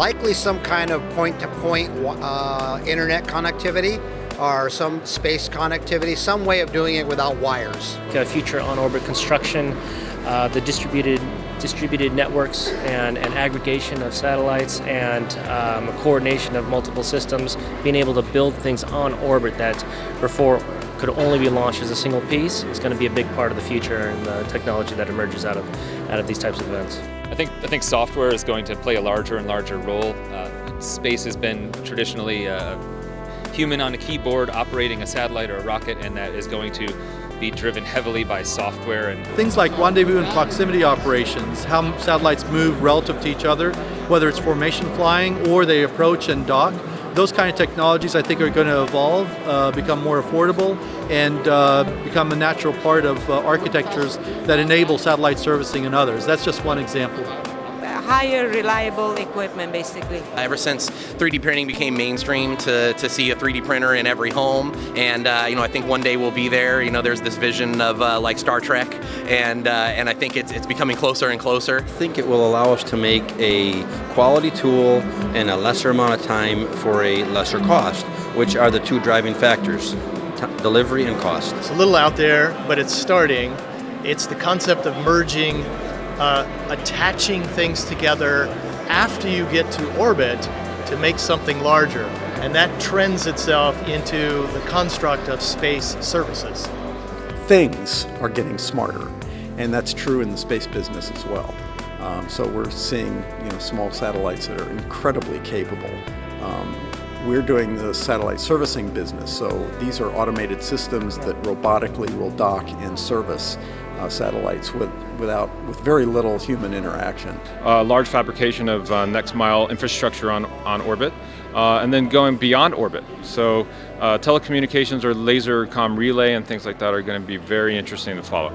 likely some kind of point-to-point internet connectivity or some space connectivity, some way of doing it without wires. Future on-orbit construction, the distributed networks and aggregation of satellites and a coordination of multiple systems, being able to build things on orbit that before could only be launched as a single piece is going to be a big part of the future and the technology that emerges out of these types of events. I think software is going to play a larger and larger role. Space has been traditionally human on a keyboard operating a satellite or a rocket, and that is going to be driven heavily by software. And things like rendezvous and proximity operations, how satellites move relative to each other, whether it's formation flying or they approach and dock. Those kind of technologies I think are going to evolve, become more affordable, and become a natural part of architectures that enable satellite servicing and others. That's just one example. Higher reliable equipment, basically. Ever since 3D printing became mainstream, to see a 3D printer in every home, and I think one day we'll be there. There's this vision of like Star Trek, and I think it's becoming closer and closer. I think it will allow us to make a quality tool in a lesser amount of time for a lesser cost, which are the two driving factors: delivery and cost. It's a little out there, but it's starting. It's the concept of merging, attaching things together after you get to orbit to make something larger. And that trends itself into the construct of space services. Things are getting smarter, and that's true in the space business as well. So we're seeing small satellites that are incredibly capable. We're doing the satellite servicing business, so these are automated systems that robotically will dock and service satellites with very little human interaction. Large fabrication of next mile infrastructure on orbit, and then going beyond orbit. So telecommunications or laser comm relay and things like that are going to be very interesting to follow.